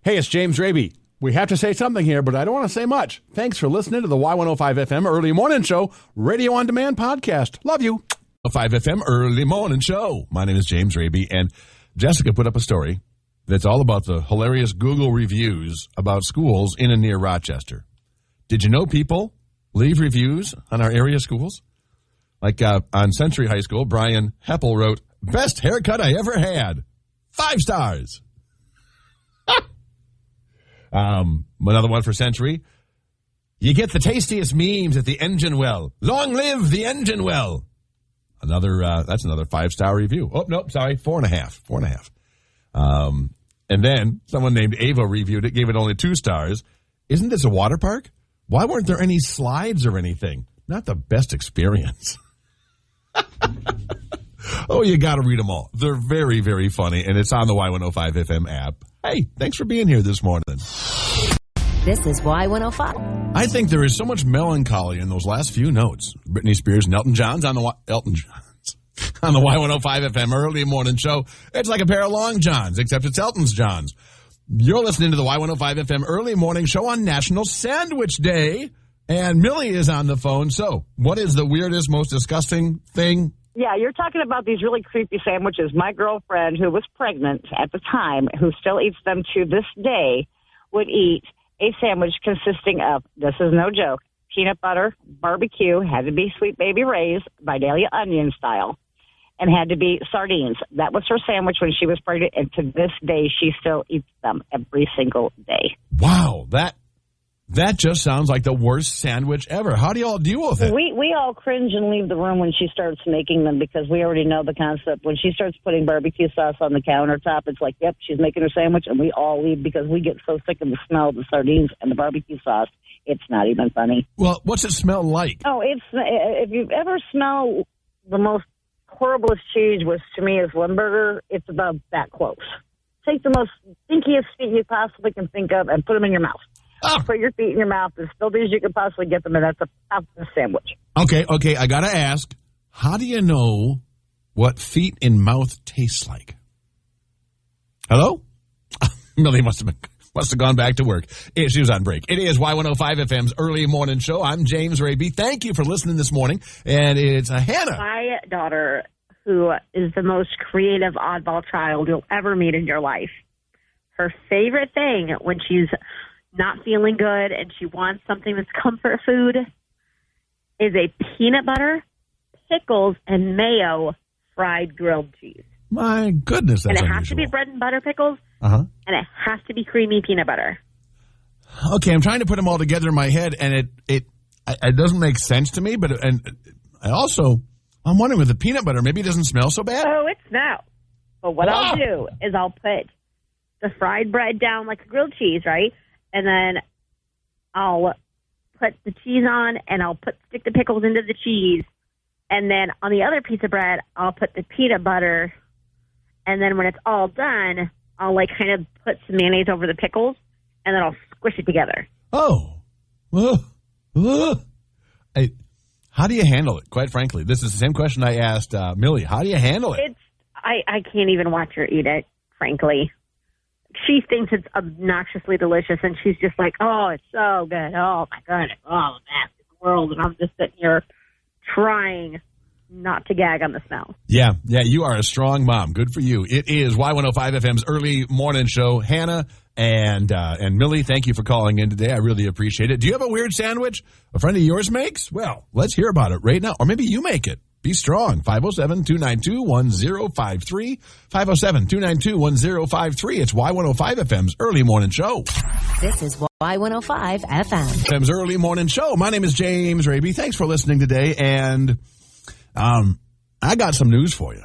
Hey, it's James Raby. We have to say something here, but I don't want to say much. Thanks for listening to the Y105 FM Early Morning Show, Radio On Demand podcast. Love you. 5 FM Early Morning Show. My name is James Raby, and Jessica put up a story that's all about the hilarious Google reviews about schools in and near Rochester. Did you know people leave reviews on our area schools? Like on Century High School, Brian Heppel wrote, "Best haircut I ever had. 5 stars." Another one for Century. "You get the tastiest memes at the Engine Well. Long live the Engine Well." That's another 5-star review. Oh, nope, sorry, 4.5. 4.5. And then someone named Ava reviewed it, gave it only 2 stars. "Isn't this a water park? Why weren't there any slides or anything? Not the best experience." Oh, you got to read them all. They're very, very funny, and it's on the Y105 FM app. Hey, thanks for being here this morning. This is Y105. I think there is so much melancholy in those last few notes. Britney Spears and Elton John's on the Y105 FM Early Morning Show. It's like a pair of long johns, except it's Elton's Johns. You're listening to the Y105 FM Early Morning Show on National Sandwich Day, and Millie is on the phone. So, what is the weirdest, most disgusting thing? Yeah, you're talking about these really creepy sandwiches. My girlfriend, who was pregnant at the time, who still eats them to this day, would eat a sandwich consisting of, this is no joke, peanut butter, barbecue, had to be Sweet Baby Ray's, Vidalia onion style, and had to be sardines. That was her sandwich when she was pregnant, and to this day, she still eats them every single day. Wow, that just sounds like the worst sandwich ever. How do you all deal with it? We all cringe and leave the room when she starts making them because we already know the concept. When she starts putting barbecue sauce on the countertop, it's like, yep, she's making her sandwich, and we all leave because we get so sick of the smell of the sardines and the barbecue sauce. It's not even funny. Well, what's it smell like? Oh, if you've ever smelled the most horriblest cheese, which to me is Limburger, it's about that close. Take the most stinkiest feet you possibly can think of and put them in your mouth. Oh. Put your feet in your mouth as filthy as you can possibly get them, and that's a sandwich. Okay, I got to ask, how do you know what feet in mouth tastes like? Hello? Millie must have gone back to work. She was on break. It is Y105 FM's Early Morning Show. I'm James Raby. Thank you for listening this morning, and it's Hannah. My daughter, who is the most creative oddball child you'll ever meet in your life, her favorite thing when she's not feeling good and she wants something that's comfort food is a peanut butter, pickles, and mayo fried grilled cheese. My goodness, that's unusual. And it unusual. has to be bread and butter pickles, and it has to be creamy peanut butter. Okay, I'm trying to put them all together in my head, and it doesn't make sense to me, but I'm wondering with the peanut butter, maybe it doesn't smell so bad? Oh, it smells. But what I'll do is I'll put the fried bread down like a grilled cheese, right? And then I'll put the cheese on, and I'll stick the pickles into the cheese. And then on the other piece of bread, I'll put the peanut butter. And then when it's all done, I'll kind of put some mayonnaise over the pickles, and then I'll squish it together. Oh. How do you handle it? Quite frankly, this is the same question I asked Millie. How do you handle it? I can't even watch her eat it, frankly. She thinks it's obnoxiously delicious, and she's just like, oh, it's so good. Oh, my goodness. Oh, the best in the world. And I'm just sitting here trying not to gag on the smell. Yeah, you are a strong mom. Good for you. It is Y105 FM's Early Morning Show. Hannah and Millie, thank you for calling in today. I really appreciate it. Do you have a weird sandwich a friend of yours makes? Well, let's hear about it right now. Or maybe you make it. Be strong. 507-292-1053. 507-292-1053. It's Y105 FM's Early Morning Show. This is Y105 FM. FM's Early Morning Show. My name is James Raby. Thanks for listening today. And I got some news for you.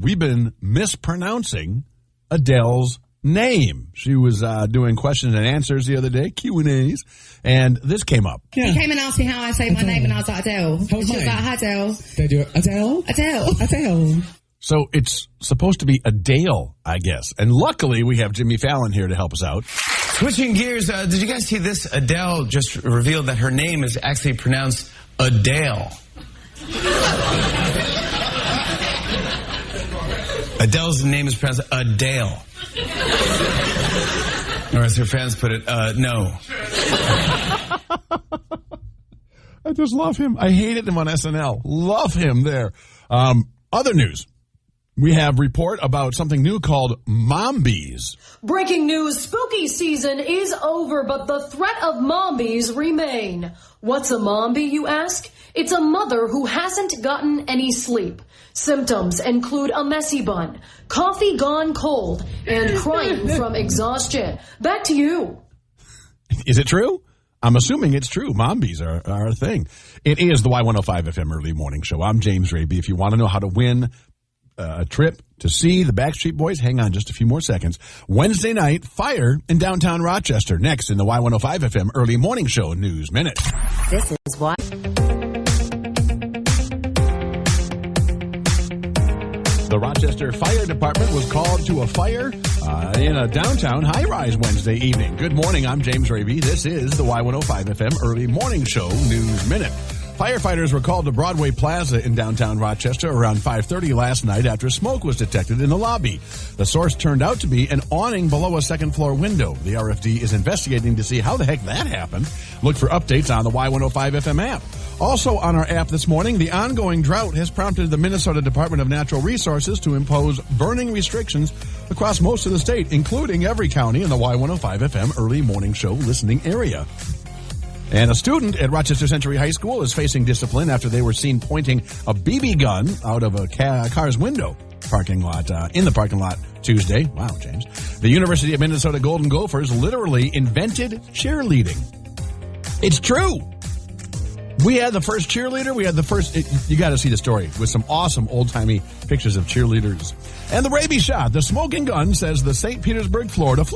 We've been mispronouncing Adele's name. She was doing questions and answers the other day, Q&As, and this came up. Yeah. He came and asked me how I say my name, and I was like, Adele. She was like, hi, Adele. They do Adele? Adele. So it's supposed to be Adele, I guess. And luckily, we have Jimmy Fallon here to help us out. Switching gears, did you guys see this? Adele just revealed that her name is actually pronounced Adele. Adele's name is pronounced Adele. or as her fans put it, no. I just love him. I hated him on SNL. Love him there. Other news. We have report about something new called MOMBIES. Breaking news, spooky season is over, but the threat of MOMBIES remain. What's a MOMBIE, you ask? It's a mother who hasn't gotten any sleep. Symptoms include a messy bun, coffee gone cold, and crying from exhaustion. Back to you. Is it true? I'm assuming it's true. MOMBIES are a thing. It is the Y105 FM Early Morning Show. I'm James Raby. If you want to know how to win a trip to see the Backstreet Boys, hang on just a few more seconds. Wednesday night, fire in downtown Rochester. Next in the Y105 FM Early Morning Show News Minute. This is why. The Rochester Fire Department was called to a fire in a downtown high-rise Wednesday evening. Good morning, I'm James Raby. This is the Y105 FM Early Morning Show News Minute. Firefighters were called to Broadway Plaza in downtown Rochester around 5:30 last night after smoke was detected in the lobby. The source turned out to be an awning below a second-floor window. The RFD is investigating to see how the heck that happened. Look for updates on the Y105 FM app. Also on our app this morning, the ongoing drought has prompted the Minnesota Department of Natural Resources to impose burning restrictions across most of the state, including every county in the Y105 FM Early Morning Show listening area. And a student at Rochester Century High School is facing discipline after they were seen pointing a BB gun out of a car's window in the parking lot Tuesday. Wow, James. The University of Minnesota Golden Gophers literally invented cheerleading. It's true. We had the first cheerleader. You got to see the story with some awesome old-timey pictures of cheerleaders. And the Raby shot. The smoking gun says the St. Petersburg, Florida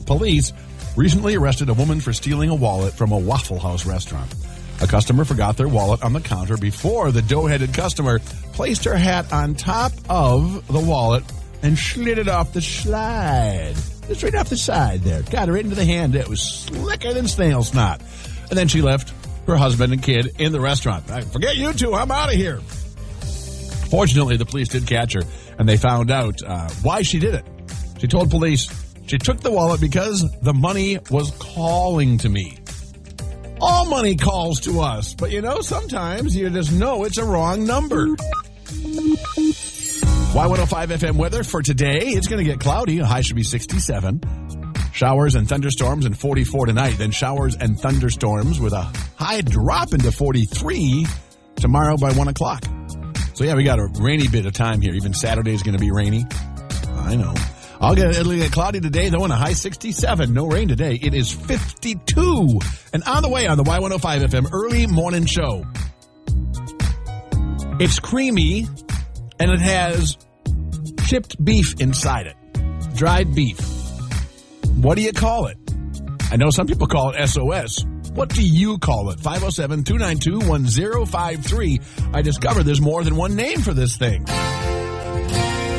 police recently arrested a woman for stealing a wallet from a Waffle House restaurant. A customer forgot their wallet on the counter before the dough-headed customer placed her hat on top of the wallet and slid it off the slide. Just right off the side there. Got her right into the hand. It was slicker than snail snot. And then she left her husband and kid in the restaurant. Forget you two. I'm out of here. Fortunately, the police did catch her, and they found out why she did it. She told police she took the wallet because the money was calling to me. All money calls to us, but sometimes you just know it's a wrong number. Y105 FM weather for today. It's going to get cloudy. A high should be 67. Showers and thunderstorms and 44 tonight. Then showers and thunderstorms with a high drop into 43 tomorrow by 1 o'clock. So, yeah, we got a rainy bit of time here. Even Saturday is going to be rainy. I know. It'll get cloudy today, though, in a high 67. No rain today. It is 52. And on the way on the Y105 FM Early Morning Show. It's creamy, and it has chipped beef inside it. Dried beef. What do you call it? I know some people call it SOS. What do you call it? 507-292-1053. I discovered there's more than one name for this thing.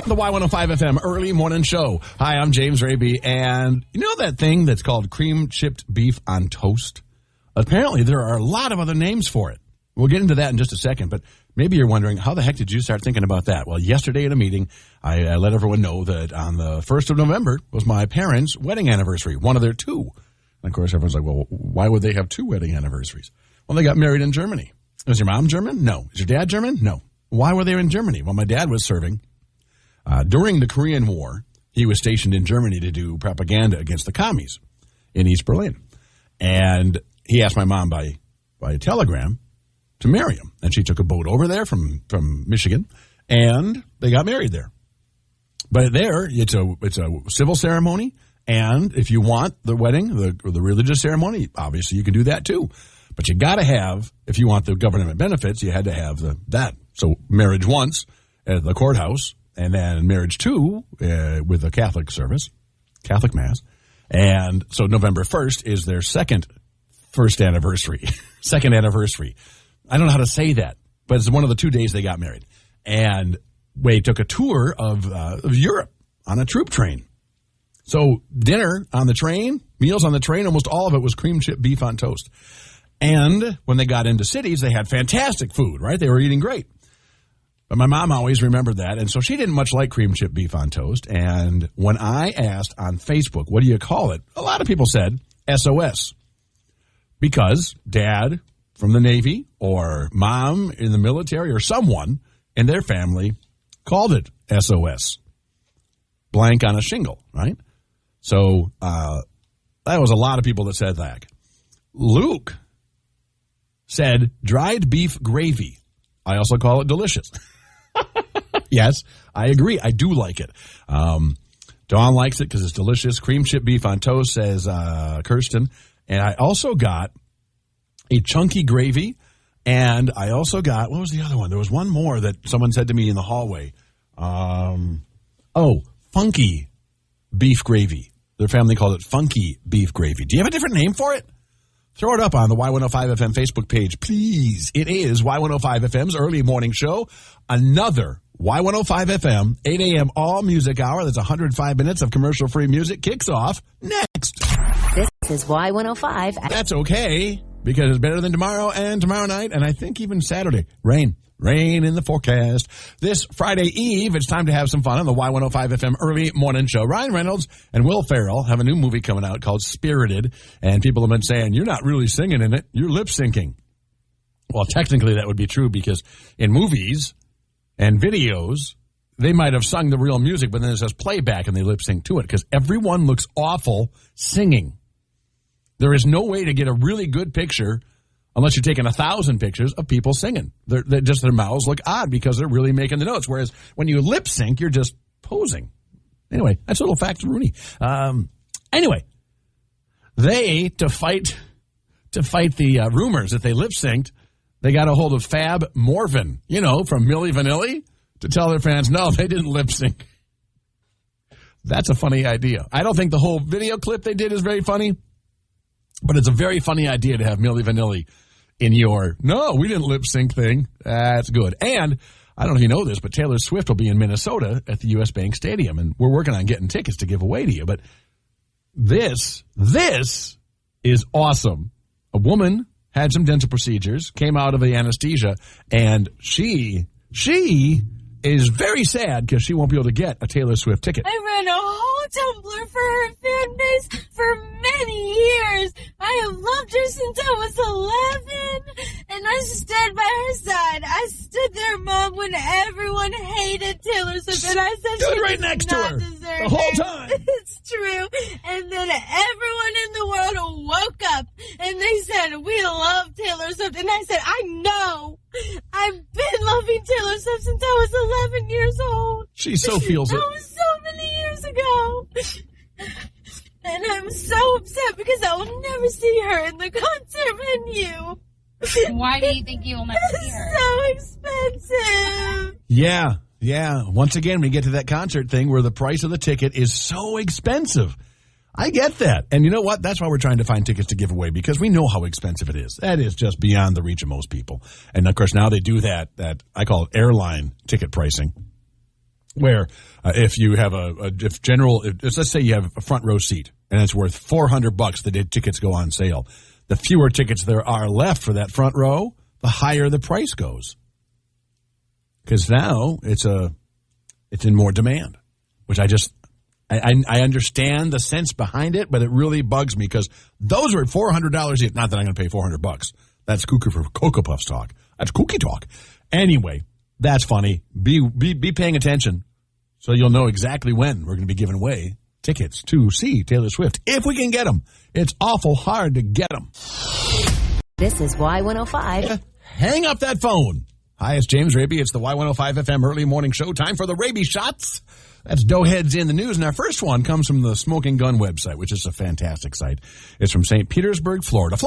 The Y105 FM Early Morning Show. Hi, I'm James Raby, and you know that thing that's called cream chipped beef on toast? Apparently, there are a lot of other names for it. We'll get into that in just a second, but maybe you're wondering, how the heck did you start thinking about that? Well, yesterday at a meeting, I let everyone know that on the 1st of November was my parents' wedding anniversary, one of their two. And, of course, everyone's like, well, why would they have two wedding anniversaries? Well, they got married in Germany. Was your mom German? No. Is your dad German? No. Why were they in Germany? Well, my dad was serving. During the Korean War, he was stationed in Germany to do propaganda against the commies in East Berlin. And he asked my mom by telegram to marry him. And she took a boat over there from Michigan, and they got married there. But there, it's a civil ceremony, and if you want the wedding, the religious ceremony, obviously you can do that too. But you got to have, if you want the government benefits, you had to have that. So marriage once at the courthouse, and then marriage two with a Catholic service, Catholic Mass. And so November 1st is their second anniversary. Second anniversary. I don't know how to say that, but it's one of the 2 days they got married. And we took a tour of Europe on a troop train. So dinner on the train, meals on the train, almost all of it was cream chip beef on toast. And when they got into cities, they had fantastic food, right? They were eating great. But my mom always remembered that, and so she didn't much like cream chip beef on toast. And when I asked on Facebook, what do you call it? A lot of people said SOS. Because dad from the Navy or mom in the military or someone in their family called it SOS. Blank on a shingle, right? So that was a lot of people that said that. Luke said dried beef gravy. I also call it delicious. Yes, I agree. I do like it. Dawn likes it because it's delicious. Cream chip beef on toast, says Kirsten. And I also got a chunky gravy. And I also got, what was the other one? There was one more that someone said to me in the hallway. Funky beef gravy. Their family called it funky beef gravy. Do you have a different name for it? Throw it up on the Y105 FM Facebook page, please. It is Y105 FM's early morning show. Another Y105 FM, 8 a.m. all music hour. That's 105 minutes of commercial-free music. Kicks off next. This is Y105. That's okay, because it's better than tomorrow and tomorrow night, and I think even Saturday. Rain in the forecast. This Friday Eve, it's time to have some fun on the Y105 FM early morning show. Ryan Reynolds and Will Ferrell have a new movie coming out called Spirited, and people have been saying, you're not really singing in it, you're lip syncing. Well, technically that would be true, because in movies and videos, they might have sung the real music, but then it says playback and they lip sync to it, because everyone looks awful singing. There is no way to get a really good picture unless you're taking 1,000 pictures of people singing. They're just their mouths look odd because they're really making the notes. Whereas when you lip sync, you're just posing. Anyway, that's a little fact of Rooney. Anyway, they to fight the rumors that they lip synced, they got a hold of Fab Morvan, from Milli Vanilli, to tell their fans, no, they didn't lip sync. That's a funny idea. I don't think the whole video clip they did is very funny, but it's a very funny idea to have Milli Vanilli in your, no, we didn't lip sync thing. That's good. And I don't know if you know this, but Taylor Swift will be in Minnesota at the U.S. Bank Stadium, and we're working on getting tickets to give away to you. But this is awesome. A woman had some dental procedures, came out of the anesthesia, and she is very sad because she won't be able to get a Taylor Swift ticket. I ran a whole Tumblr for her fan base for many years. I have loved her since I was 11, and I stood by her side. I stood there, Mom, when everyone hated Taylor Swift, and I said stood she right does next to not her deserve the whole time. It's true. And then everyone in the world woke up, and they said, we love Taylor Swift. And I said, I know. I've been loving Taylor Swift since I was 11 years old. She so feels it. That was so many years ago. And I'm so upset because I will never see her in the concert venue. Why do you think you will never see her? It's so expensive. Yeah. Once again, we get to that concert thing where the price of the ticket is so expensive. I get that. And you know what? That's why we're trying to find tickets to give away, because we know how expensive it is. That is just beyond the reach of most people. And, of course, now they do that I call it airline ticket pricing, where if you have let's say you have a front row seat and it's worth $400 the day tickets go on sale. The fewer tickets there are left for that front row, the higher the price goes. Because now it's in more demand, which I understand the sense behind it, but it really bugs me because those are $400. Not that I'm going to pay $400. That's cuckoo for Cocoa Puffs talk. That's cookie talk. Anyway, that's funny. Be paying attention so you'll know exactly when we're going to be giving away tickets to see Taylor Swift. If we can get them. It's awful hard to get them. This is Y105. Hang up that phone. Hi, it's James Raby. It's the Y105 FM early morning show. Time for the Raby Shots. That's Doughheads in the news. And our first one comes from the Smoking Gun website, which is a fantastic site. It's from St. Petersburg, Florida.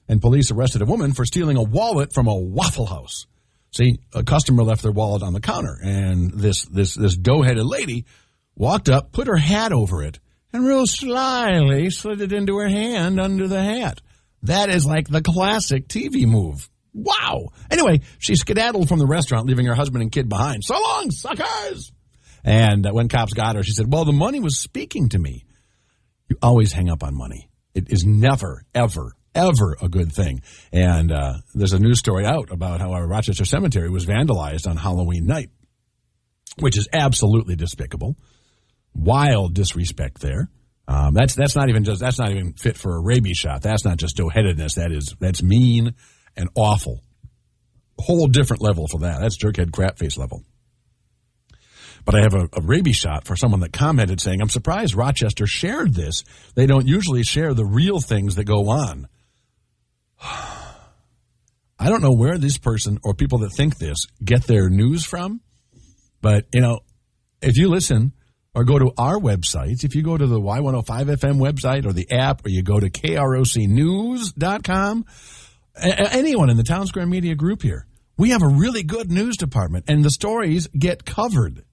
And police arrested a woman for stealing a wallet from a Waffle House. See, a customer left their wallet on the counter, and this dough-headed lady walked up, put her hat over it, and real slyly slid it into her hand under the hat. That is like the classic TV move. Wow. Anyway, she skedaddled from the restaurant, leaving her husband and kid behind. So long, suckers! And when cops got her, she said, well, the money was speaking to me. You always hang up on money. It is never, ever ever a good thing. And there's a news story out about how our Rochester Cemetery was vandalized on Halloween night, which is absolutely despicable. Wild disrespect there. That's not even fit for a rabies shot. That's not just doe-headedness. That's mean and awful. Whole different level for that. That's jerkhead crapface level. But I have a rabies shot for someone that commented saying, I'm surprised Rochester shared this. They don't usually share the real things that go on. I don't know where this person or people that think this get their news from. But, if you listen or go to our websites, if you go to the Y105FM website or the app, or you go to krocnews.com, anyone in the Town Square Media Group here, we have a really good news department, and the stories get covered.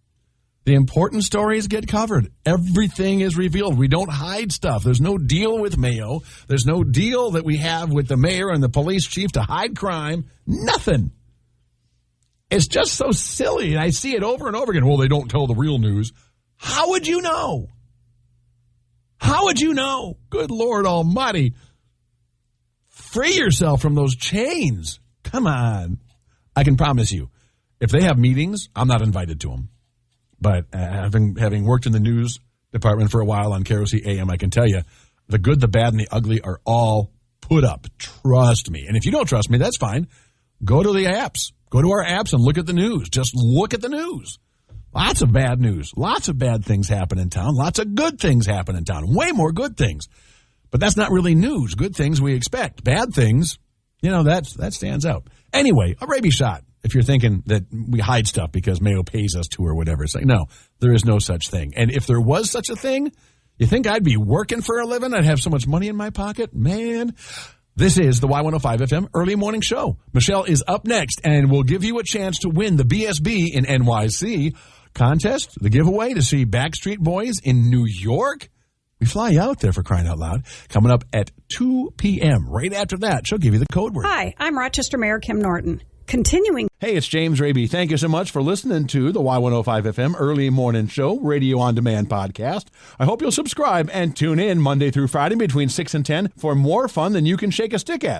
The important stories get covered. Everything is revealed. We don't hide stuff. There's no deal with Mayo. There's no deal that we have with the mayor and the police chief to hide crime. Nothing. It's just so silly, and I see it over and over again. Well, they don't tell the real news. How would you know? How would you know? Good Lord Almighty. Free yourself from those chains. Come on. I can promise you, if they have meetings, I'm not invited to them. But having worked in the news department for a while on KROC AM, I can tell you, the good, the bad, and the ugly are all put up. Trust me. And if you don't trust me, that's fine. Go to the apps. Go to our apps and look at the news. Just look at the news. Lots of bad news. Lots of bad things happen in town. Lots of good things happen in town. Way more good things. But that's not really news. Good things we expect. Bad things, that stands out. Anyway, a rabies shot. If you're thinking that we hide stuff because Mayo pays us to or whatever, it's like, no, there is no such thing. And if there was such a thing, you think I'd be working for a living? I'd have so much money in my pocket? Man, this is the Y105 FM Early Morning Show. Michelle is up next, and we'll give you a chance to win the BSB in NYC contest, the giveaway to see Backstreet Boys in New York. We fly you out there, for crying out loud. Coming up at 2 p.m. Right after that, she'll give you the code word. Hi, I'm Rochester Mayor Kim Norton. Continuing. Hey, it's James Raby. Thank you so much for listening to the Y105 FM Early Morning Show Radio On Demand podcast. I hope you'll subscribe and tune in Monday through Friday between 6 and 10 for more fun than you can shake a stick at.